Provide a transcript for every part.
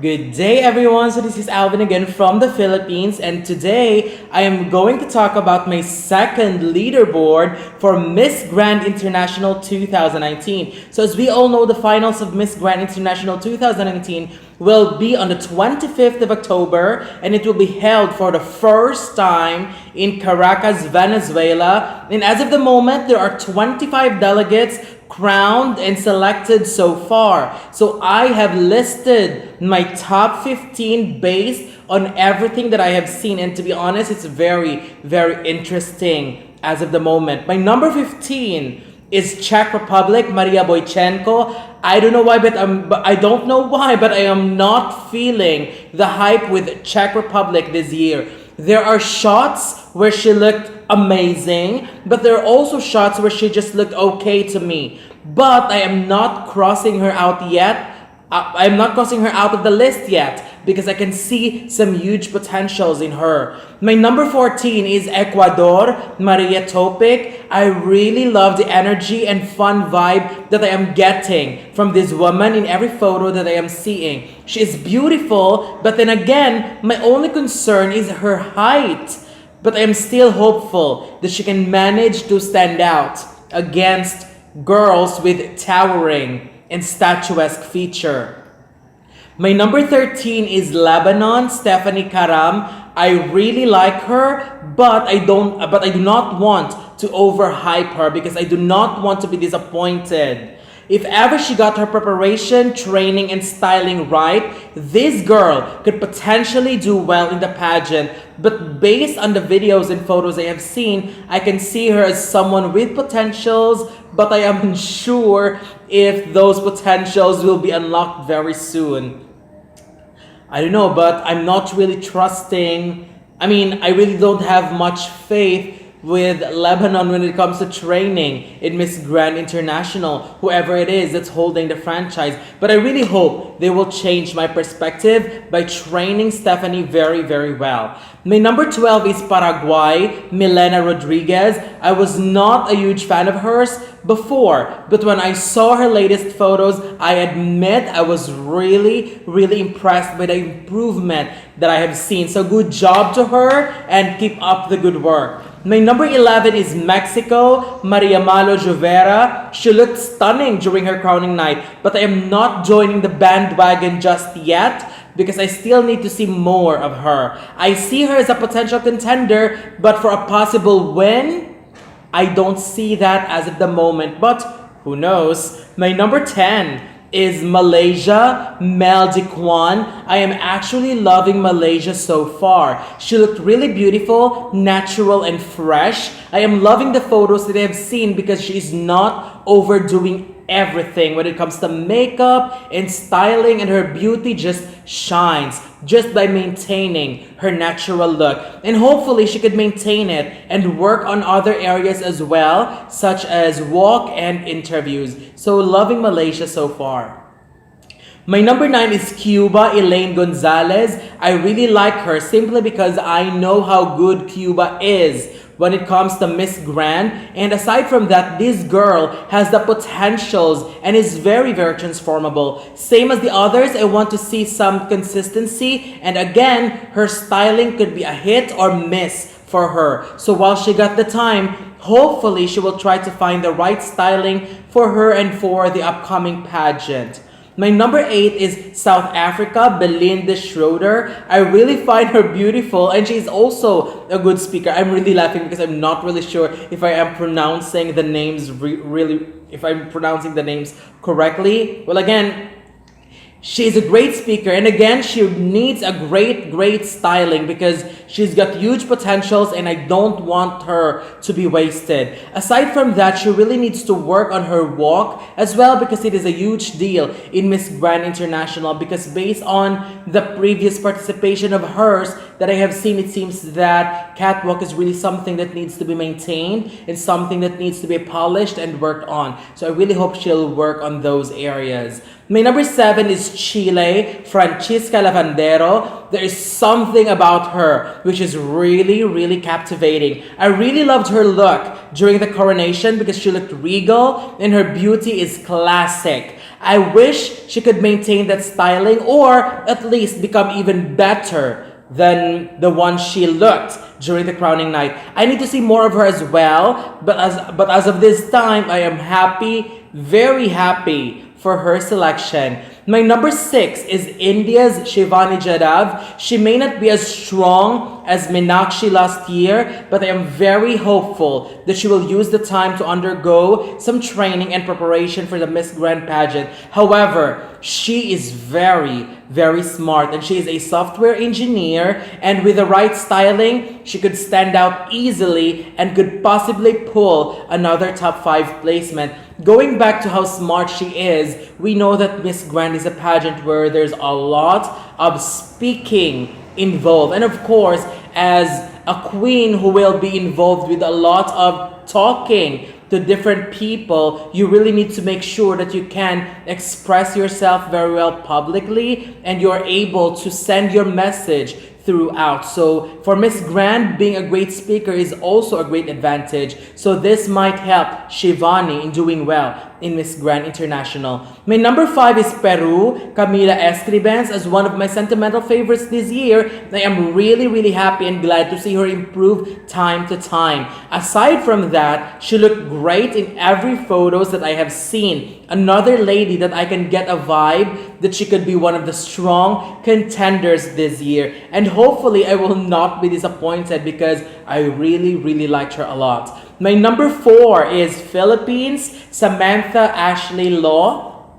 Good day, everyone. So this is Alvin again from the Philippines, and today I am going to talk about my second leaderboard for Miss Grand International 2019. So as we all know, the finals of Miss Grand International 2019 will be on the 25th of October, and it will be held for the first time in Caracas, Venezuela. And as of the moment, there are 25 delegates crowned and selected so far. So I have listed my top 15 based on everything that I have seen, and to be honest, it's very, very interesting as of the moment. My number 15 is Czech Republic, Maria Boichenko. I don't know why, but I don't know why, but I am not feeling the hype with Czech Republic this year. There are shots where she looked amazing, but there are also shots where she just looked okay to me. But I am not crossing her out yet. I am not crossing her out of the list yet because I can see some huge potentials in her. My number 14 is Ecuador, Maria Topic. I really love the energy and fun vibe that I am getting from this woman in every photo that I am seeing. She is beautiful, but then again, my only concern is her height. But I am still hopeful that she can manage to stand out against girls with towering and statuesque feature. My number 13 is Lebanon, Stephanie Karam. I really like her, but I do not want to overhype her because I do not want to be disappointed. If ever she got her preparation, training, and styling right, this girl could potentially do well in the pageant. But based on the videos and photos I have seen, I can see her as someone with potentials, but I am unsure if those potentials will be unlocked very soon. I don't know, but I'm not really trusting. I really don't have much faith with Lebanon when it comes to training in Miss Grand International, whoever it is that's holding the franchise. But I really hope they will change my perspective by training Stephanie very, very well. My number 12 is Paraguay, Milena Rodriguez. I was not a huge fan of hers before, but when I saw her latest photos, I admit I was really, really impressed by the improvement that I have seen. So good job to her and keep up the good work. My number 11 is Mexico, Maria Malo Juvera. She looked stunning during her crowning night, but I am not joining the bandwagon just yet because I still need to see more of her. I see her as a potential contender, but for a possible win, I don't see that as of the moment, but who knows? My number 10 is Malaysia, Mel Dikwan. I am actually loving Malaysia so far. She looked really beautiful, natural, and fresh. I am loving the photos that I have seen because she is not overdoing everything when it comes to makeup and styling, and her beauty just shines just by maintaining her natural look. And hopefully she could maintain it and work on other areas as well, such as walk and interviews. So loving Malaysia so far. My number 9 is Cuba, Elaine Gonzalez. I really like her simply because I know how good Cuba is when it comes to Miss Grand. And aside from that, this girl has the potentials and is very, very transformable. Same as the others, I want to see some consistency. And again, her styling could be a hit or miss for her. So while she got the time, hopefully she will try to find the right styling for her and for the upcoming pageant. My number 8 is South Africa, Belinde Schroeder. I really find her beautiful, and she's also a good speaker. I'm really laughing because I'm not really sure if I am pronouncing the names if I'm pronouncing the names correctly. Well, again, she's a great speaker, and again, she needs a great styling because she's got huge potentials and I don't want her to be wasted. Aside from that, she really needs to work on her walk as well because it is a huge deal in Miss Grand International, because based on the previous participation of hers that I have seen, it seems that catwalk is really something that needs to be maintained and something that needs to be polished and worked on. So I really hope she'll work on those areas. My number 7 is Chile, Francisca Lavandero. There is something about her which is really, really captivating. I really loved her look during the coronation because she looked regal and her beauty is classic. I wish she could maintain that styling or at least become even better than the one she looked during the crowning night. I need to see more of her as well, but as of this time, I am happy, very happy for her selection. My number 6 is India's Shivani Jadhav. She may not be as strong as Meenakshi last year, but I am very hopeful that she will use the time to undergo some training and preparation for the Miss Grand pageant. However, she is very, very smart and she is a software engineer, and with the right styling, she could stand out easily and could possibly pull another top 5 placement. Going back to how smart she is, we know that Miss Grand is a pageant where there's a lot of speaking involved. And of course, as a queen who will be involved with a lot of talking to different people, you really need to make sure that you can express yourself very well publicly and you're able to send your message throughout. So for Miss Grand, being a great speaker is also a great advantage. So this might help Shivani in doing well in Miss Grand International. My number 5 is Peru, Camila Escribens, as one of my sentimental favorites this year. I am really, really happy and glad to see her improve time to time. Aside from that, she looked great in every photos that I have seen. Another lady that I can get a vibe that she could be one of the strong contenders this year. And hopefully I will not be disappointed because I really, really liked her a lot. My number 4 is Philippines, Samantha Ashley Law.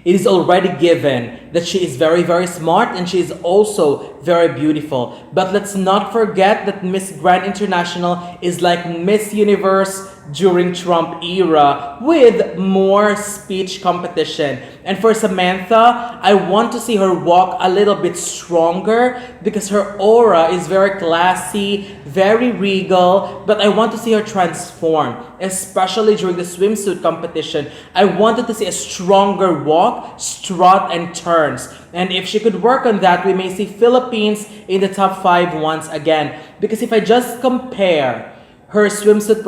It is already given that she is very, very smart and she is also very beautiful. But let's not forget that Miss Grand International is like Miss Universe during Trump era with more speech competition. And for Samantha, I want to see her walk a little bit stronger because her aura is very classy, very regal, but I want to see her transform, especially during the swimsuit competition. I wanted to see a stronger walk, strut, and turns. And if she could work on that, we may see Philippines in the top 5 once again. Because if I just compare her swimsuit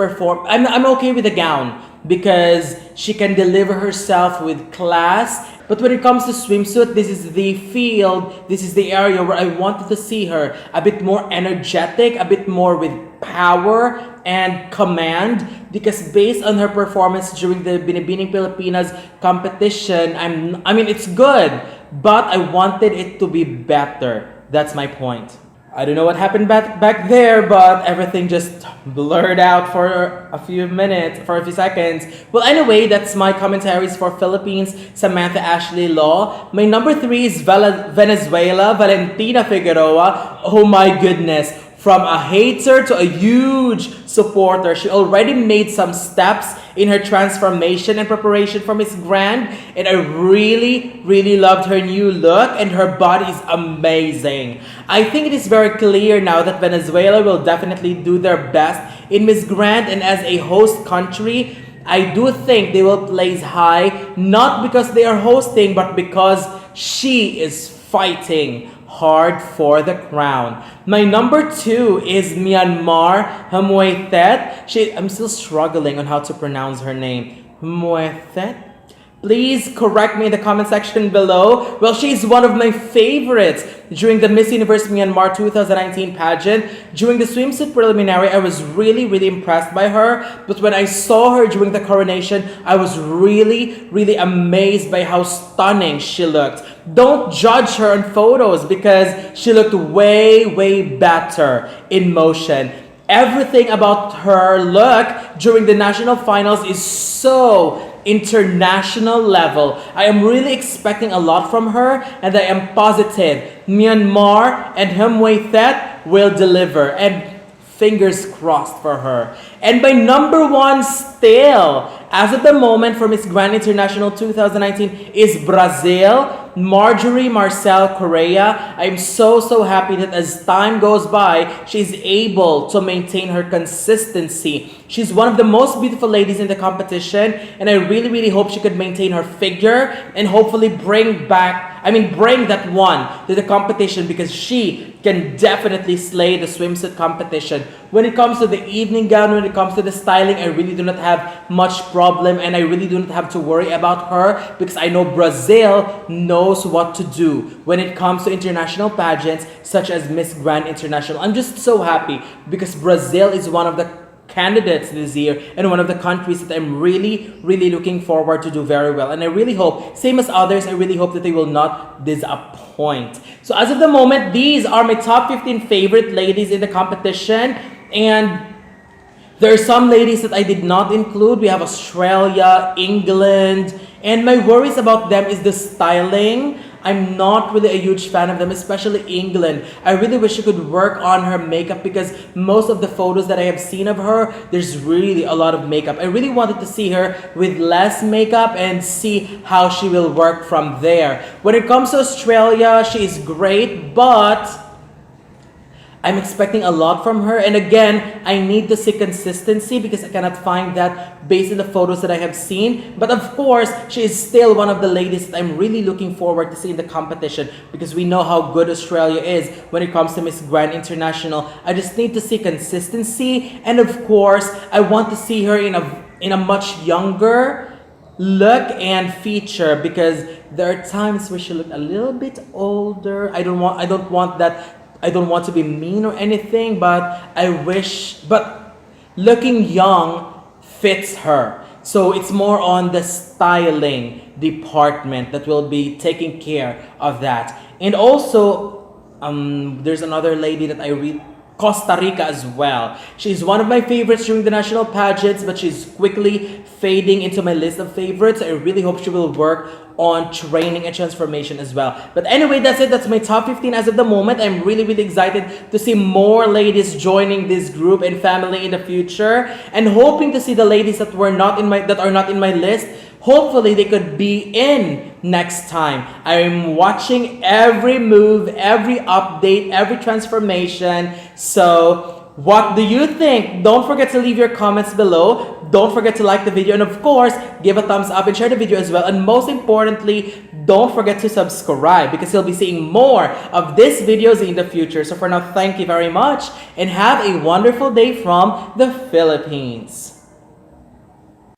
I'm okay with the gown because she can deliver herself with class. But when it comes to swimsuit, this is the field, this is the area where I wanted to see her a bit more energetic, a bit more with power and command, because based on her performance during the Binibining Pilipinas competition, I mean it's good, but I wanted it to be better. That's my point. I don't know what happened back there, but everything just blurred out for a few minutes, for a few seconds. Well, anyway, that's my commentaries for Philippines, Samantha Ashley Law. My number 3 is Venezuela, Valentina Figueroa. Oh my goodness. From a hater to a huge supporter, she already made some steps in her transformation and preparation for Miss Grand, and I really, really loved her new look, and her body is amazing. I think it is very clear now that Venezuela will definitely do their best in Miss Grand, and as a host country, I do think they will place high, not because they are hosting, but because she is fighting hard for the crown. My number 2 is Myanmar, Hmuethet. I'm still struggling on how to pronounce her name. Hmuethet? Please correct me in the comment section below. Well, she's one of my favorites during the Miss Universe Myanmar 2019 pageant. During the swimsuit preliminary, I was really, really impressed by her. But when I saw her during the coronation, I was really, really amazed by how stunning she looked. Don't judge her on photos because she looked way, way better in motion. Everything about her look during the national finals is so international level. I am really expecting a lot from her, and I am positive Myanmar and Hmuethet will deliver, and fingers crossed for her. And my number 1 still, as of the moment for Miss Grand International 2019, is Brazil. Marjorie Marcelle Correa. I'm so happy that as time goes by, she's able to maintain her consistency. She's one of the most beautiful ladies in the competition, and I really hope she could maintain her figure and hopefully bring that one to the competition, because she can definitely slay the swimsuit competition. When it comes to the evening gown, when it comes to the styling, I really do not have much problem, and I really do not have to worry about her, because I know Brazil knows what to do when it comes to international pageants such as Miss Grand International. I'm just so happy because Brazil is one of the candidates this year and one of the countries that I'm really looking forward to do very well, and I really hope, same as others, I really hope that they will not disappoint. So as of the moment, these are my top 15 favorite ladies in the competition, and there are some ladies that I did not include. We have Australia, England, and my worries about them is the styling. I'm not really a huge fan of them, especially England. I really wish she could work on her makeup, because most of the photos that I have seen of her, there's really a lot of makeup. I really wanted to see her with less makeup and see how she will work from there. When it comes to Australia, she is great, but I'm expecting a lot from her, and again, I need to see consistency because I cannot find that based on the photos that I have seen. But of course, she is still one of the ladies that I'm really looking forward to see in the competition, because we know how good Australia is when it comes to Miss Grand International. I just need to see consistency, and of course, I want to see her in a much younger look and feature, because there are times where she look a little bit older. I don't want to be mean or anything, but looking young fits her. So it's more on the styling department that will be taking care of that. And also, there's another lady that I read, Costa Rica as well. She's one of my favorites during the national pageants, but she's quickly fading into my list of favorites. I really hope she will work on training and transformation as well. But anyway, that's it. That's my top 15 as of the moment. I'm really excited to see more ladies joining this group and family in the future, and hoping to see the ladies that are not in my list. Hopefully they could be in next time. I'm watching every move, every update, every transformation. So what do you think? Don't forget to leave your comments below. Don't forget to like the video, and of course, give a thumbs up and share the video as well. And most importantly, don't forget to subscribe, because you'll be seeing more of these videos in the future. So for now, thank you very much and have a wonderful day from the Philippines.